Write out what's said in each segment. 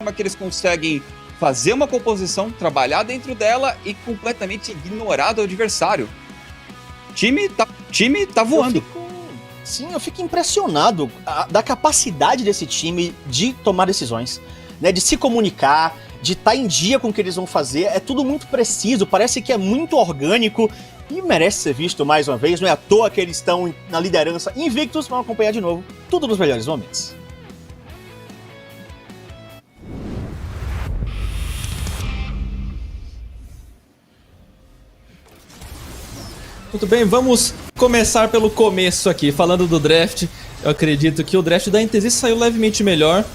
forma que eles conseguem fazer uma composição, trabalhar dentro dela e completamente ignorar do adversário. Time tá voando. Eu fico impressionado da capacidade desse time de tomar decisões, né, de se comunicar, de estar em dia com o que eles vão fazer. É tudo muito preciso, parece que é muito orgânico e merece ser visto mais uma vez. Não é à toa que eles estão na liderança invictos. Vamos acompanhar de novo tudo nos melhores momentos. Muito bem, vamos começar pelo começo aqui, falando do draft. Eu acredito que o draft da NTZ saiu levemente melhor,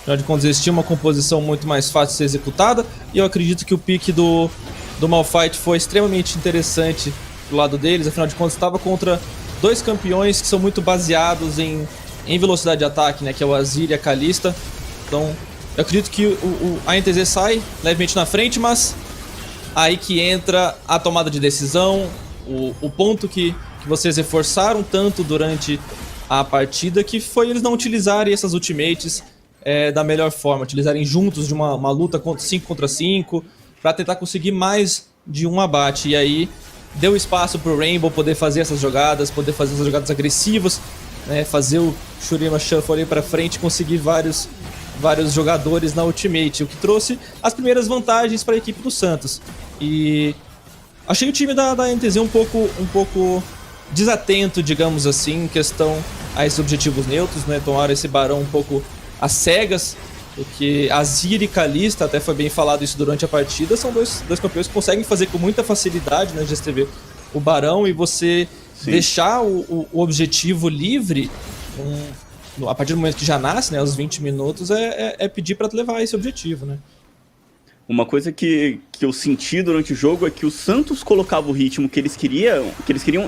afinal de contas eles tinham uma composição muito mais fácil de ser executada, e eu acredito que o pick do Malphite foi extremamente interessante do lado deles, afinal de contas estava contra dois campeões que são muito baseados em velocidade de ataque, né, que é o Azir e a Kalista. Então eu acredito que a NTZ sai levemente na frente, mas aí que entra a tomada de decisão, o ponto que vocês reforçaram tanto durante a partida, que foi eles não utilizarem essas ultimates da melhor forma, utilizarem juntos de uma luta 5 contra 5, para tentar conseguir mais de um abate. E aí deu espaço pro Rainbow poder fazer essas jogadas, agressivas, né, fazer o Shurima Shuffle ali pra frente, conseguir vários jogadores na ultimate, o que trouxe as primeiras vantagens para a equipe do Santos. E achei o time da NTZ um pouco desatento, digamos assim, em questão a esses objetivos neutros, né? Tomaram esse Barão um pouco às cegas, porque Azir e Kalista, até foi bem falado isso durante a partida, são dois campeões que conseguem fazer com muita facilidade na GSTV o Barão, e você deixar o objetivo livre a partir do momento que já nasce, né, aos 20 minutos, é pedir para levar esse objetivo, né? Uma coisa que eu senti durante o jogo é que o Santos colocava o ritmo que eles queriam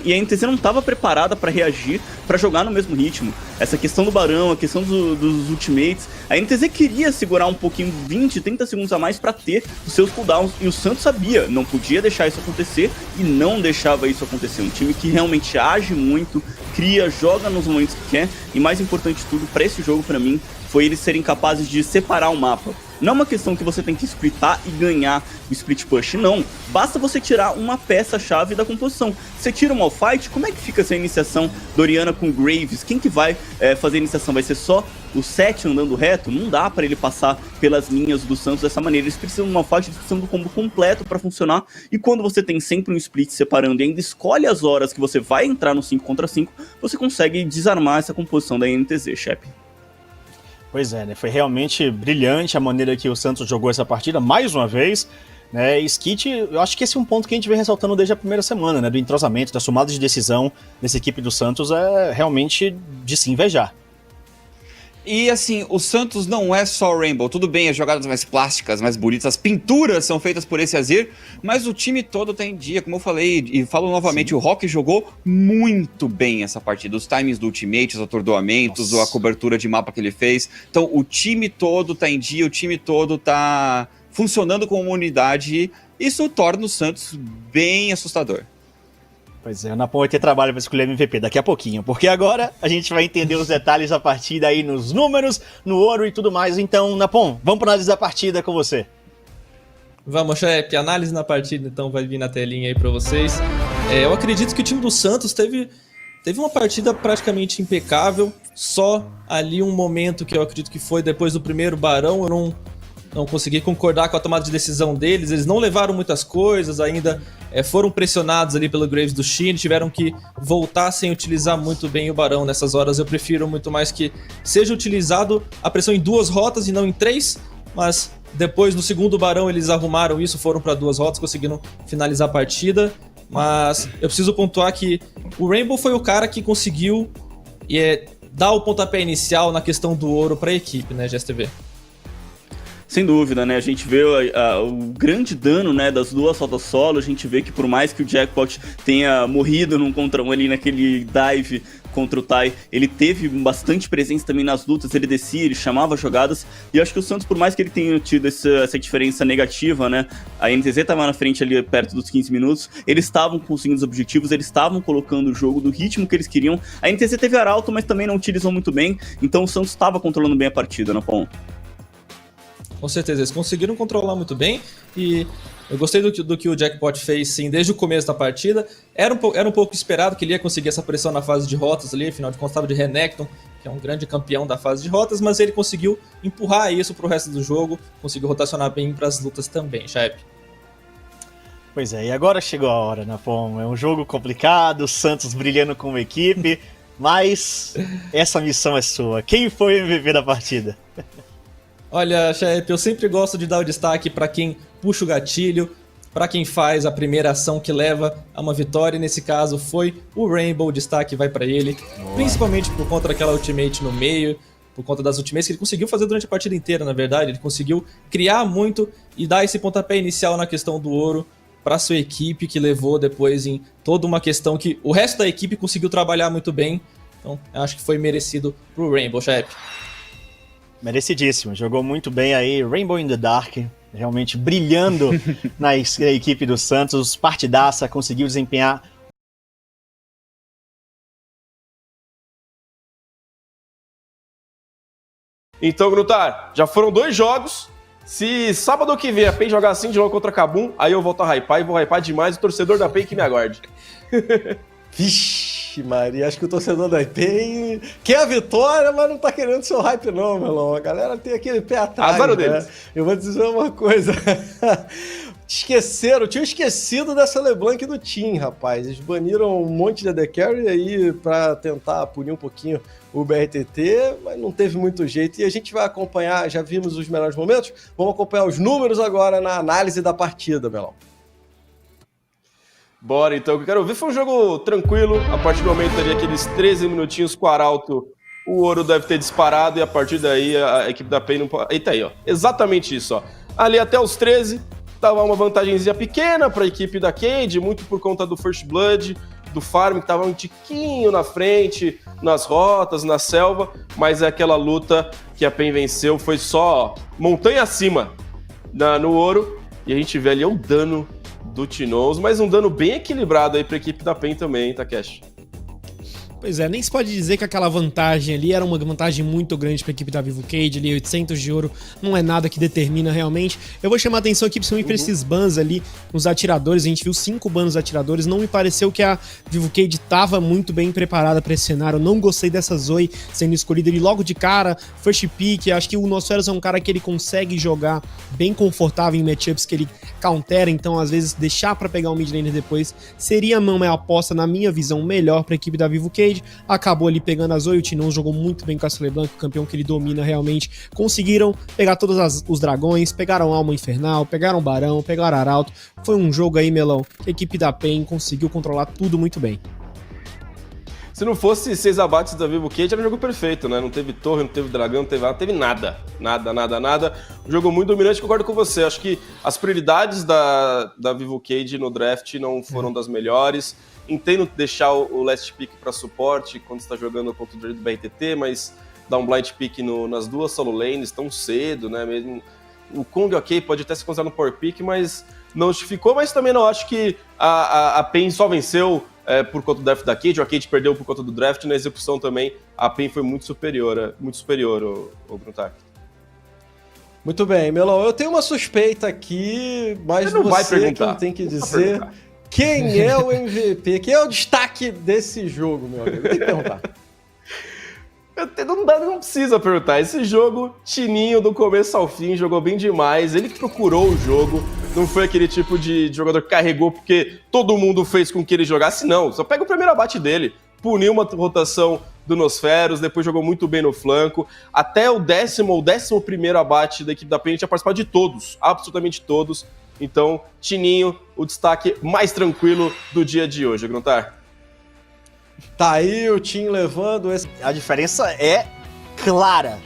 e a NTZ não estava preparada para reagir, para jogar no mesmo ritmo. Essa questão do Barão, a questão dos ultimates, a NTZ queria segurar um pouquinho, 20, 30 segundos a mais para ter os seus cooldowns, e o Santos sabia, não podia deixar isso acontecer e não deixava isso acontecer. Um time que realmente age muito, cria, joga nos momentos que quer, e mais importante de tudo, para esse jogo, para mim, foi eles serem capazes de separar o mapa. Não é uma questão que você tem que splitar e ganhar o split push, não. Basta você tirar uma peça-chave da composição. Você tira o Malphite, como é que fica essa iniciação da Orianna com Graves? Quem que vai fazer a iniciação? Vai ser só o Sett andando reto? Não dá pra ele passar pelas linhas do Santos dessa maneira. Eles precisam do Malphite, eles precisam do combo completo pra funcionar. E quando você tem sempre um split separando e ainda escolhe as horas que você vai entrar no 5 contra 5, você consegue desarmar essa composição da NTZ, Shep. Pois é, né? Foi realmente brilhante a maneira que o Santos jogou essa partida, mais uma vez, né? Skit, eu acho que esse é um ponto que a gente vem ressaltando desde a primeira semana, né? Do entrosamento, da somada de decisão dessa equipe do Santos é realmente de se invejar. E assim, o Santos não é só o Rainbow. Tudo bem, as jogadas mais plásticas, mais bonitas, as pinturas são feitas por esse Azir, mas o time todo tá em dia, como eu falei, e falo novamente, sim. O Rock jogou muito bem essa partida. Os timings do ultimate, os atordoamentos, a cobertura de mapa que ele fez. Então o time todo tá em dia, o time todo tá funcionando como uma unidade. Isso torna o Santos bem assustador. Pois é, o Napom vai ter trabalho para escolher MVP daqui a pouquinho, porque agora a gente vai entender os detalhes da partida aí nos números, no ouro e tudo mais. Então, Napom, vamos para análise da partida com você. Vamos, chefe, análise na partida então vai vir na telinha aí para vocês. Eu acredito que o time do Santos teve uma partida praticamente impecável, só ali um momento que eu acredito que foi depois do primeiro Barão, eu não consegui concordar com a tomada de decisão deles. Eles não levaram muitas coisas ainda, foram pressionados ali pelo Graves do Shin, tiveram que voltar sem utilizar muito bem o Barão nessas horas. Eu prefiro muito mais que seja utilizado a pressão em 2 rotas e não em 3, mas depois no segundo Barão eles arrumaram isso, foram para 2 rotas, conseguiram finalizar a partida. Mas eu preciso pontuar que o Rainbow foi o cara que conseguiu dar o pontapé inicial na questão do ouro para a equipe, né, GSTV? Sem dúvida, né? A gente vê o grande dano, né, das 2 rotas solo. A gente vê que por mais que o Jackpot tenha morrido num contra 1 ali naquele dive contra o Tai, ele teve bastante presença também nas lutas, ele descia, ele chamava jogadas, e eu acho que o Santos, por mais que ele tenha tido essa diferença negativa, né, a NTZ estava na frente ali perto dos 15 minutos, eles estavam conseguindo os objetivos, eles estavam colocando o jogo do ritmo que eles queriam. A NTZ teve arauto, mas também não utilizou muito bem, então o Santos estava controlando bem a partida, né, Pão? Com certeza, eles conseguiram controlar muito bem e eu gostei do que o Jackpot fez, sim, desde o começo da partida. Era um pouco esperado que ele ia conseguir essa pressão na fase de rotas ali, afinal de contas estava de Renekton, que é um grande campeão da fase de rotas, mas ele conseguiu empurrar isso pro resto do jogo, conseguiu rotacionar bem para as lutas também, Chaep. Pois é, e agora chegou a hora, Napom. É um jogo complicado, o Santos brilhando como equipe, mas essa missão é sua. Quem foi o MVP da partida? Olha, Chaep, eu sempre gosto de dar o destaque para quem puxa o gatilho, para quem faz a primeira ação que leva a uma vitória. Nesse caso foi o Rainbow, o destaque vai para ele, principalmente por conta daquela ultimate no meio, por conta das ultimates que ele conseguiu fazer durante a partida inteira, na verdade. Ele conseguiu criar muito e dar esse pontapé inicial na questão do ouro para sua equipe, que levou depois em toda uma questão que o resto da equipe conseguiu trabalhar muito bem. Então, acho que foi merecido pro Rainbow, Chaep. Merecidíssimo, jogou muito bem aí, Rainbow in the Dark, realmente brilhando na equipe do Santos, partidaça, conseguiu desempenhar. Então, Grutar, já foram 2 jogos. Se sábado que vem a PEN jogar assim de novo contra a Kabum, aí eu volto a hypar e vou hypar demais o torcedor da PEN que me aguarde. Vixe, Maria, acho que o torcedor da PEN quer a vitória, mas não tá querendo seu hype não, meu irmão. A galera tem aquele pé atrás, Azar né? deles. Eu vou te dizer uma coisa. Tinha esquecido dessa LeBlanc do Team, rapaz. Eles baniram um monte de AD Carry aí pra tentar punir um pouquinho o BRTT, mas não teve muito jeito. E a gente vai acompanhar, já vimos os melhores momentos, vamos acompanhar os números agora na análise da partida, Melão. Bora, então, o que eu quero ver foi um jogo tranquilo. A partir do momento ali, aqueles 13 minutinhos com o Arauto, o ouro deve ter disparado e a partir daí a equipe da PEN não pode... Eita aí, ó. Exatamente isso, ó. Ali até os 13, tava uma vantagenzinha pequena para a equipe da Cade, muito por conta do First Blood, do Farm, que tava um tiquinho na frente, nas rotas, na selva, mas é aquela luta que a PEN venceu, foi só montanha acima no ouro, e a gente vê ali o dano do Tinoz, mas um dano bem equilibrado aí pra equipe da PEN também, hein, Takeshi? Pois é, nem se pode dizer que aquela vantagem ali era uma vantagem muito grande para a equipe da Vivo Cage, ali 800 de ouro não é nada que determina realmente. Eu vou chamar a atenção aqui principalmente para esses bans ali, nos atiradores, a gente viu 5 bans nos atiradores, não me pareceu que a Vivo Cage estava muito bem preparada para esse cenário, eu não gostei dessa Zoe sendo escolhida ali logo de cara, first pick, acho que o Nosferos é um cara que ele consegue jogar bem confortável em matchups que ele countera, então às vezes deixar para pegar o mid laner depois seria uma aposta, na minha visão, melhor para a equipe da Vivo Cage. Acabou ali pegando a Zoe, o Tinoz jogou muito bem com a LeBlanc, o campeão que ele domina realmente. Conseguiram pegar todos os dragões, pegaram Alma Infernal, pegaram Barão, pegaram Arauto. Foi um jogo aí, Melão, que a equipe da PEN conseguiu controlar tudo muito bem. Se não fosse 6 abates da Vivo Cage, era um jogo perfeito, né? Não teve torre, não teve dragão, não teve nada. Nada. Um jogo muito dominante, concordo com você. Acho que as prioridades da Vivo Cage no draft não foram das melhores. Entendo deixar o last pick para suporte quando está jogando contra o do BRTT, mas dar um blind pick nas duas solo lanes tão cedo, né? Mesmo o Kong, ok, pode até se considerar no power pick, mas não justificou. Mas também não acho que a PEN só venceu por conta do draft da Cade, ou a Cade perdeu por conta do draft. Na execução também, a PEN foi muito superior, o Gruntar. Muito bem, Melão. Eu tenho uma suspeita aqui, mas não vai você perguntar. que tem que dizer quem é o MVP, quem é o destaque desse jogo, meu amigo. Tem que perguntar. Não precisa perguntar. Esse jogo, Tininho, do começo ao fim, jogou bem demais. Ele que procurou o jogo. Não foi aquele tipo de jogador que carregou porque todo mundo fez com que ele jogasse, não. Só pega o primeiro abate dele. Puniu uma rotação do Nosferos, depois jogou muito bem no flanco. Até o 11º abate da equipe da PEN tinha participado de todos. Absolutamente todos. Então, Tininho, o destaque mais tranquilo do dia de hoje, Gruntar. Tá aí o Tim levando esse... A diferença é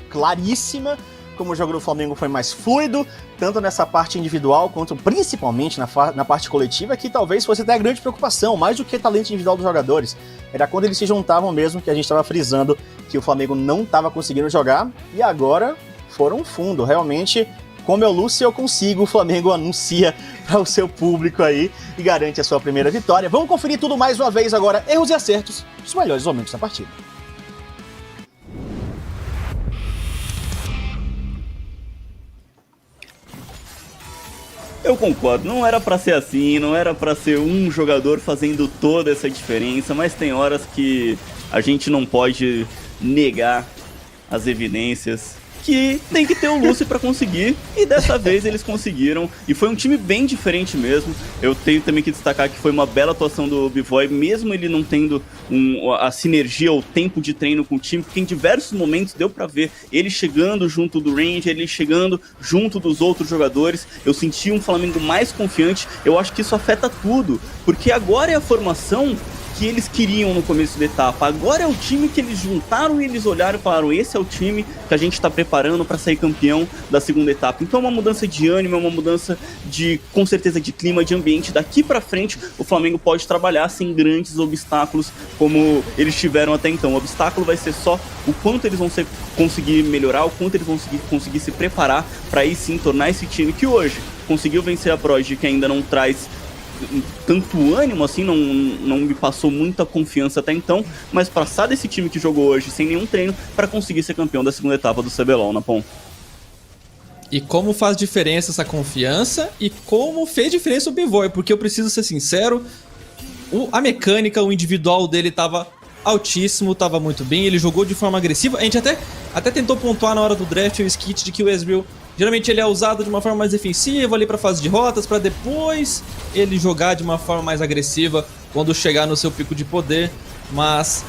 claríssima, como o jogo do Flamengo foi mais fluido, tanto nessa parte individual, quanto principalmente na parte coletiva, que talvez fosse até a grande preocupação, mais do que talento individual dos jogadores. Era quando eles se juntavam mesmo, que a gente estava frisando que o Flamengo não estava conseguindo jogar, e agora foram fundo, realmente... Como eu Lúcio, eu consigo, o Flamengo anuncia para o seu público aí e garante a sua primeira vitória. Vamos conferir tudo mais uma vez agora, erros e acertos, os melhores momentos da partida. Eu concordo, não era pra ser assim, não era pra ser um jogador fazendo toda essa diferença, mas tem horas que a gente não pode negar as evidências que tem que ter o Lúcio pra conseguir, e dessa vez eles conseguiram, e foi um time bem diferente mesmo. Eu tenho também que destacar que foi uma bela atuação do B-Boy, mesmo ele não tendo a sinergia, o tempo de treino com o time, porque em diversos momentos deu pra ver ele chegando junto do Range, ele chegando junto dos outros jogadores. Eu senti um Flamengo mais confiante. Eu acho que isso afeta tudo, porque agora é a formação que eles queriam no começo da etapa. Agora é o time que eles juntaram e eles olharam e falaram: esse é o time que a gente tá preparando para sair campeão da segunda etapa. Então é uma mudança de ânimo, é uma mudança de, com certeza, de clima, de ambiente. Daqui para frente o Flamengo pode trabalhar sem grandes obstáculos como eles tiveram até então. O obstáculo vai ser só o quanto eles vão conseguir melhorar, o quanto eles vão conseguir se preparar para aí sim tornar esse time que hoje conseguiu vencer a Prodigy, que ainda não traz tanto ânimo assim, não me passou muita confiança até então, mas passar desse time que jogou hoje sem nenhum treino para conseguir ser campeão da segunda etapa do CBLOL, Napom. E como faz diferença essa confiança e como fez diferença o B-Boy, porque eu preciso ser sincero, a mecânica, o individual dele tava altíssimo, tava muito bem, ele jogou de forma agressiva. A gente até tentou pontuar na hora do draft o skit de que o Ezreal geralmente ele é usado de uma forma mais defensiva ali pra fase de rotas, pra depois ele jogar de uma forma mais agressiva quando chegar no seu pico de poder. Mas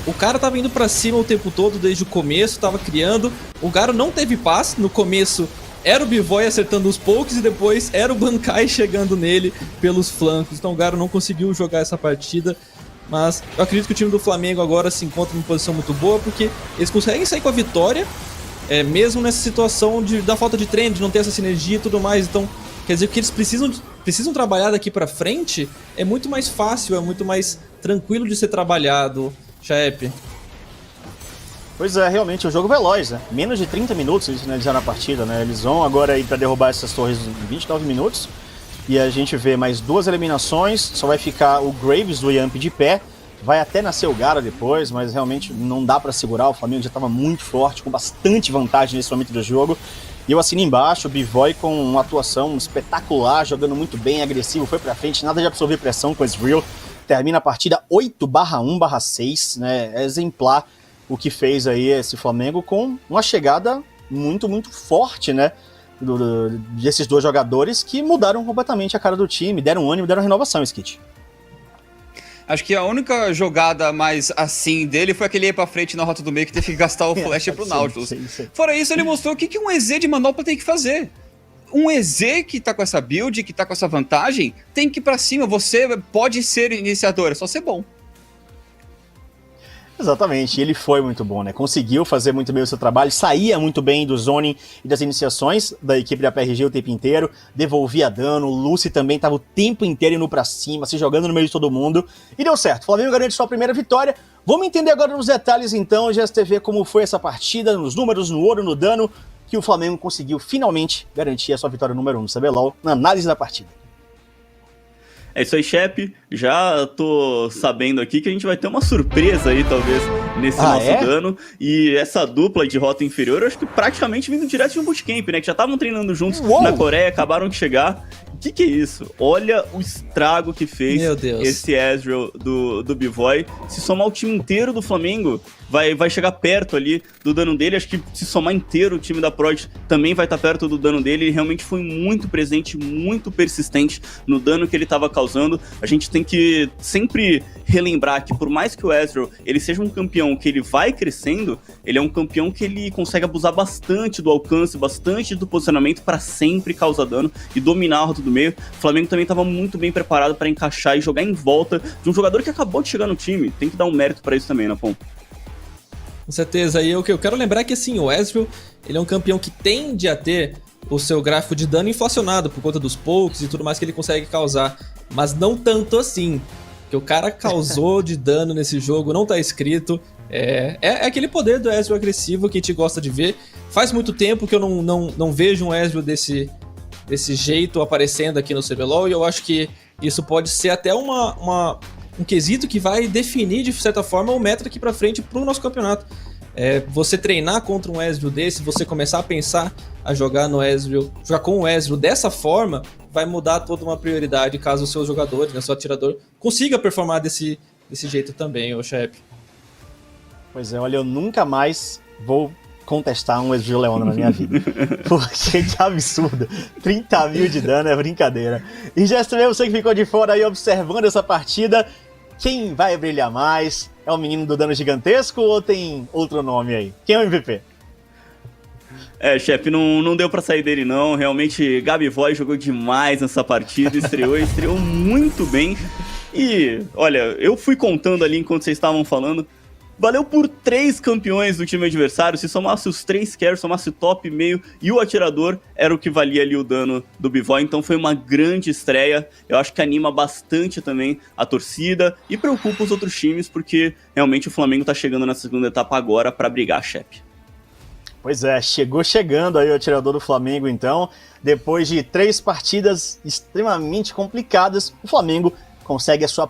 o cara tava indo pra cima o tempo todo, desde o começo, tava criando. O Garo não teve paz, no começo era o B-Boy acertando os pokes e depois era o Bankai chegando nele pelos flancos. Então o Garo não conseguiu jogar essa partida. Mas eu acredito que o time do Flamengo agora se encontra em uma posição muito boa, porque eles conseguem sair com a vitória, mesmo nessa situação da falta de treino, de não ter essa sinergia e tudo mais. Então, quer dizer, que eles precisam trabalhar daqui pra frente é muito mais fácil, é muito mais tranquilo de ser trabalhado, Chaep. Pois é, realmente, o jogo veloz, né? Menos de 30 minutos eles finalizaram a partida, né? Eles vão agora ir pra derrubar essas torres em 29 minutos. E a gente vê mais 2 eliminações, só vai ficar o Graves do Yamp de pé. Vai até nascer o Garo depois, mas realmente não dá pra segurar. O Flamengo já estava muito forte, com bastante vantagem nesse momento do jogo. E eu assino embaixo, o B-Boy com uma atuação espetacular, jogando muito bem, agressivo, foi pra frente, nada de absorver pressão com o Ezreal. Termina a partida 8/1/6, né? É exemplar o que fez aí esse Flamengo com uma chegada muito, muito forte, né? Desses 2 jogadores que mudaram completamente a cara do time, deram ânimo, deram renovação, Skit. Acho que a única jogada mais assim dele foi aquele ir pra frente na rota do meio que teve que gastar o flash pro Nautilus. Sim. Fora isso, ele mostrou o que um EZ de manopla tem que fazer. Um EZ que tá com essa build, que tá com essa vantagem, tem que ir pra cima. Você pode ser iniciador, é só ser bom. Exatamente, ele foi muito bom, né? Conseguiu fazer muito bem o seu trabalho, saía muito bem do zoning e das iniciações da equipe da PRG o tempo inteiro, devolvia dano, o Lucy também tava o tempo inteiro indo pra cima, se jogando no meio de todo mundo, e deu certo. O Flamengo garante sua primeira vitória. Vamos entender agora nos detalhes então, GSTV, como foi essa partida, nos números, no ouro, no dano, que o Flamengo conseguiu finalmente garantir a sua vitória número 1 no CBLOL, na análise da partida. É isso aí, Shep. Já tô sabendo aqui que a gente vai ter uma surpresa aí, talvez, nesse nosso dano. E essa dupla de rota inferior, eu acho que praticamente vindo direto de um bootcamp, né? Que já estavam treinando juntos na Coreia, acabaram de chegar. O que é isso? Olha o estrago que fez esse Ezreal do B-Boy. Se somar o time inteiro do Flamengo, vai chegar perto ali do dano dele. Acho que se somar inteiro o time da Prod também vai estar perto do dano dele. Ele realmente foi muito presente, muito persistente no dano que ele estava causando. A gente tem que sempre relembrar que por mais que o Ezreal ele seja um campeão que ele vai crescendo, ele é um campeão que ele consegue abusar bastante do alcance, bastante do posicionamento para sempre causar dano e dominar a rota do meio. O Flamengo também estava muito bem preparado para encaixar e jogar em volta de um jogador que acabou de chegar no time. Tem que dar um mérito para isso também, Napom. Com certeza. E o que eu quero lembrar é que assim, o Ezreal, ele é um campeão que tende a ter o seu gráfico de dano inflacionado por conta dos pokes e tudo mais que ele consegue causar, mas não tanto assim. Que o cara causou de dano nesse jogo, não tá escrito. É aquele poder do Ezreal agressivo que a gente gosta de ver. Faz muito tempo que eu não vejo um Ezreal desse jeito aparecendo aqui no CBLOL, e eu acho que isso pode ser até um quesito que vai definir, de certa forma, o meta aqui pra frente pro nosso campeonato. Você treinar contra um Ezreal desse, você começar a pensar a jogar no Ezreal, jogar com o Ezreal dessa forma, vai mudar toda uma prioridade caso os seus jogadores, né, seu atirador, consiga performar desse jeito também, o Shep. Pois é, olha, eu nunca mais vou contestar um Ezreal Leona na minha vida. Porque que absurdo. 30 mil de dano é brincadeira. E já também você que ficou de fora aí observando essa partida, quem vai brilhar mais? É o menino do dano gigantesco ou tem outro nome aí? Quem é o MVP? Chefe, não deu pra sair dele não, realmente Gabi Voz jogou demais nessa partida, estreou muito bem. E, olha, eu fui contando ali enquanto vocês estavam falando, valeu por 3 campeões do time adversário. Se somasse os 3 carries, somasse o top, meio e o atirador, era o que valia ali o dano do Bivoy. Então foi uma grande estreia. Eu acho que anima bastante também a torcida e preocupa os outros times, porque realmente o Flamengo tá chegando na segunda etapa agora pra brigar, Shep. Pois é, chegando aí o atirador do Flamengo então. Depois de 3 partidas extremamente complicadas, o Flamengo consegue a sua...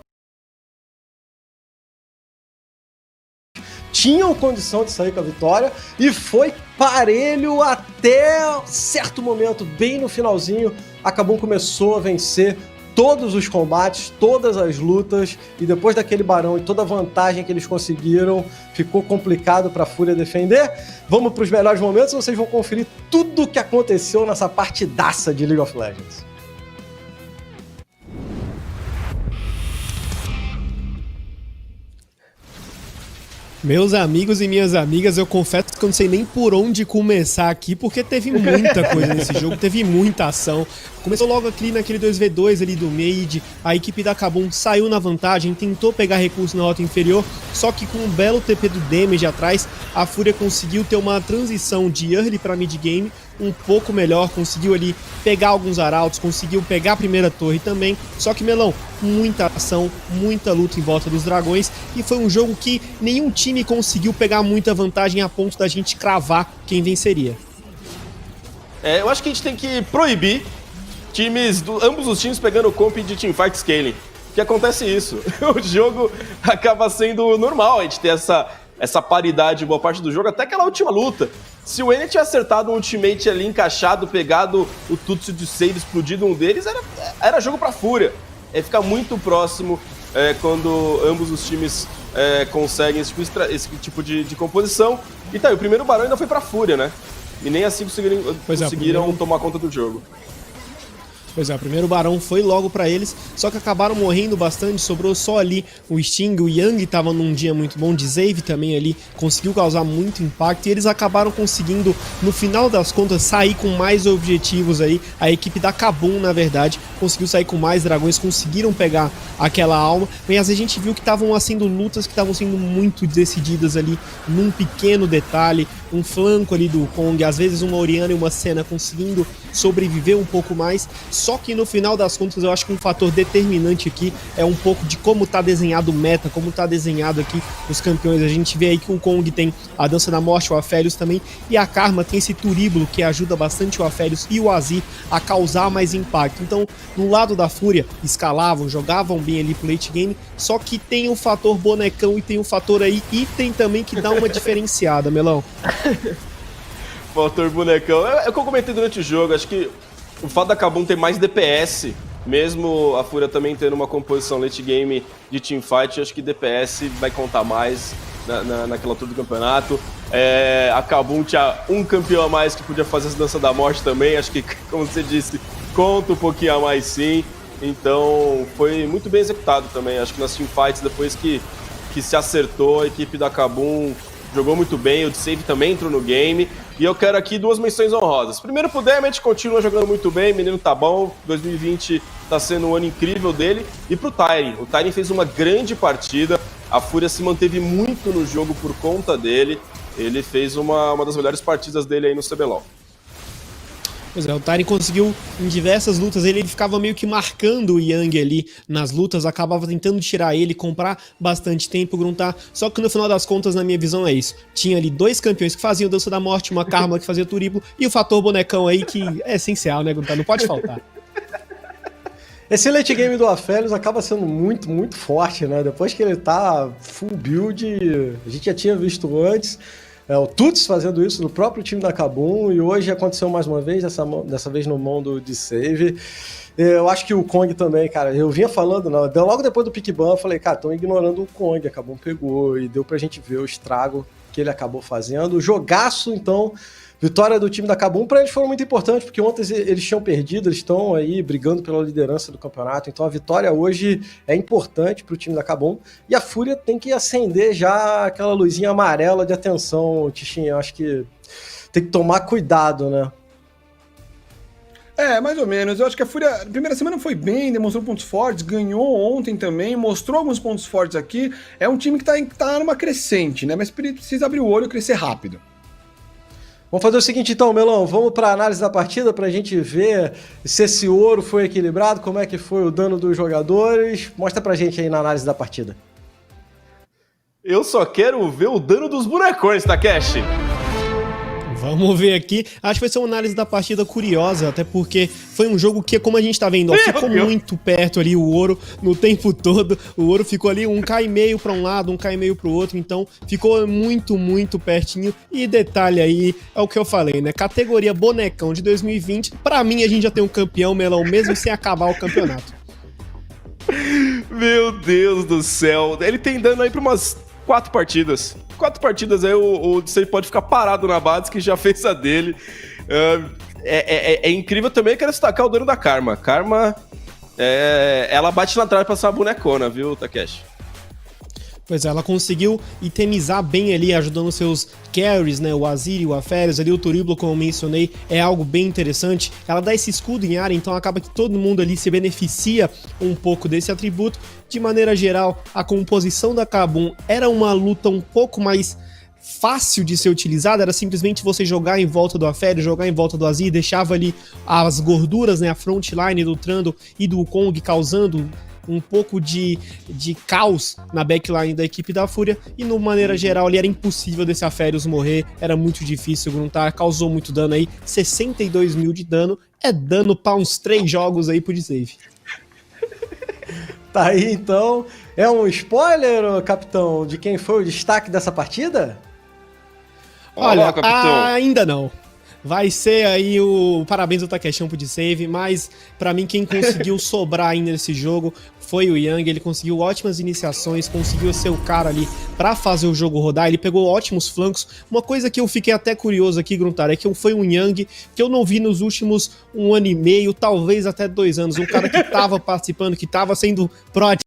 Tinham condição de sair com a vitória e foi parelho até certo momento, bem no finalzinho, a Kabum começou a vencer todos os combates, todas as lutas, e depois daquele barão e toda a vantagem que eles conseguiram, ficou complicado para a Fúria defender. Vamos para os melhores momentos, vocês vão conferir tudo o que aconteceu nessa partidaça de League of Legends. Meus amigos e minhas amigas, eu confesso que eu não sei nem por onde começar aqui, porque teve muita coisa nesse jogo, teve muita ação. Começou logo aqui naquele 2v2 ali do mid, a equipe da Kabum saiu na vantagem, tentou pegar recurso na rota inferior, só que com um belo TP do Damage atrás, a Fúria conseguiu ter uma transição de early para mid game um pouco melhor, conseguiu ali pegar alguns arautos, conseguiu pegar a primeira torre também, só que Melão, muita ação, muita luta em volta dos dragões, e foi um jogo que nenhum time conseguiu pegar muita vantagem a ponto da gente cravar quem venceria. Eu acho que a gente tem que proibir ambos os times pegando o comp de teamfight scaling, que acontece isso, o jogo acaba sendo normal a gente ter essa paridade em boa parte do jogo, até aquela última luta. Se o Enya tinha acertado um ultimate ali encaixado, pegado o Tutsi de save, explodido um deles, era jogo pra Fúria. Fica muito próximo quando ambos os times conseguem esse tipo de composição. E tá aí, o primeiro barão ainda foi pra Fúria, né? E nem assim conseguiram tomar conta do jogo. Pois é, o primeiro barão foi logo pra eles, só que acabaram morrendo bastante, sobrou só ali o Sting, o Yang tava num dia muito bom, de Zave também ali, conseguiu causar muito impacto, e eles acabaram conseguindo, no final das contas, sair com mais objetivos aí, a equipe da Kabum, na verdade, conseguiu sair com mais dragões, conseguiram pegar aquela alma, mas a gente viu que estavam sendo lutas que estavam sendo muito decididas ali, num pequeno detalhe, um flanco ali do Kong, às vezes uma Orianna e uma Senna conseguindo sobreviver um pouco mais, só que no final das contas eu acho que um fator determinante aqui é um pouco de como tá desenhado o meta, como tá desenhado aqui os campeões. A gente vê aí que o Kong tem a Dança da Morte, o Aphelios também, e a Karma tem esse Turíbulo que ajuda bastante o Aphelios e o Azir a causar mais impacto. Então, no lado da Fúria, escalavam, jogavam bem ali pro late game, só que tem o fator bonecão e tem o fator aí item também que dá uma diferenciada, Melão. Fator bonecão. É o que eu comentei durante o jogo, acho que o fato da Kabum ter mais DPS, mesmo a Fúria também tendo uma composição late game de teamfight, acho que DPS vai contar mais naquela altura do campeonato. A Kabum tinha um campeão a mais que podia fazer essa Dança da Morte também, acho que, como você disse, conta um pouquinho a mais sim. Então foi muito bem executado também, acho que nas teamfights, depois que se acertou, a equipe da Kabum jogou muito bem, o Save também entrou no game. E eu quero aqui 2 menções honrosas. Primeiro, pro Damage, continua jogando muito bem, menino tá bom, 2020 tá sendo um ano incrível dele. E pro Tyrion, o Tyrion fez uma grande partida, a Fúria se manteve muito no jogo por conta dele, ele fez uma das melhores partidas dele aí no CBLOL. Pois é, o Tyrion conseguiu em diversas lutas, ele ficava meio que marcando o Yang ali nas lutas, acabava tentando tirar ele, comprar bastante tempo, gruntar, só que no final das contas, na minha visão, é isso. Tinha ali 2 campeões que faziam Dança da Morte, uma Karma que fazia Turíbulo, e o fator bonecão aí que é essencial, né, gruntar, não pode faltar. Esse late game do Aphelios acaba sendo muito, muito forte, né? Depois que ele tá full build, a gente já tinha visto antes, o Tuts fazendo isso no próprio time da Kabum, e hoje aconteceu mais uma vez, dessa vez no mundo de save. Eu acho que o Kong também, cara, eu vinha falando, logo depois do pick ban, eu falei, cara, estão ignorando o Kong, a Kabum pegou, e deu pra gente ver o estrago que ele acabou fazendo. O jogaço, então, vitória do time da Kabum, para eles foram muito importantes, porque ontem eles tinham perdido, eles estão aí brigando pela liderança do campeonato, então a vitória hoje é importante para o time da Kabum, e a Fúria tem que acender já aquela luzinha amarela de atenção, Tichinha, eu acho que tem que tomar cuidado, né? Mais ou menos. Eu acho que a Fúria, a primeira semana foi bem, demonstrou pontos fortes, ganhou ontem também, mostrou alguns pontos fortes aqui. É um time que tá numa crescente, né? Mas precisa abrir o olho e crescer rápido. Vamos fazer o seguinte então, Melão, vamos para a análise da partida para a gente ver se esse ouro foi equilibrado, como é que foi o dano dos jogadores. Mostra pra gente aí na análise da partida. Eu só quero ver o dano dos bonecões, Takeshi. Vamos ver aqui. Acho que vai ser uma análise da partida curiosa, até porque foi um jogo que, como a gente tá vendo, ó, ficou muito perto ali o ouro no tempo todo. O ouro ficou ali 1k5 para um lado, 1k5 para o outro, então ficou muito, muito pertinho. E detalhe aí, é o que eu falei, né? Categoria bonecão de 2020, pra mim a gente já tem um campeão, Melão, mesmo sem acabar o campeonato. Meu Deus do céu. Ele tem dano aí pra umas 4 partidas. 4 partidas aí o Disney pode ficar parado na base, que já fez a dele. É incrível também, eu quero destacar o dano da Karma. Karma, ela bate na trave pra ser uma bonecona, viu, Takeshi? Pois é, ela conseguiu itemizar bem ali, ajudando seus carries, né? O Azir e o Aphelios ali, o Turiblo, como eu mencionei, é algo bem interessante. Ela dá esse escudo em área, então acaba que todo mundo ali se beneficia um pouco desse atributo. De maneira geral, a composição da Kabum era uma luta um pouco mais fácil de ser utilizada, era simplesmente você jogar em volta do Aphelios, jogar em volta do Azir, deixava ali as gorduras, né? A frontline do Trundle e do Kong causando um pouco de caos na backline da equipe da Fúria, e de maneira geral ali era impossível desse Aphelios morrer, era muito difícil gruntar, causou muito dano aí, 62 mil de dano, é dano pra uns 3 jogos aí pro D-Save. Tá aí então, é um spoiler, capitão, de quem foi o destaque dessa partida? Olha, ainda não. Vai ser aí o parabéns do Takeshão pro D-Save, mas pra mim quem conseguiu sobrar ainda nesse jogo foi o Yang. Ele conseguiu ótimas iniciações, conseguiu ser o cara ali pra fazer o jogo rodar, ele pegou ótimos flancos. Uma coisa que eu fiquei até curioso aqui, Gruntar, é que foi um Yang que eu não vi nos últimos 1 ano e meio, talvez até 2 anos, um cara que tava participando, que tava sendo proativo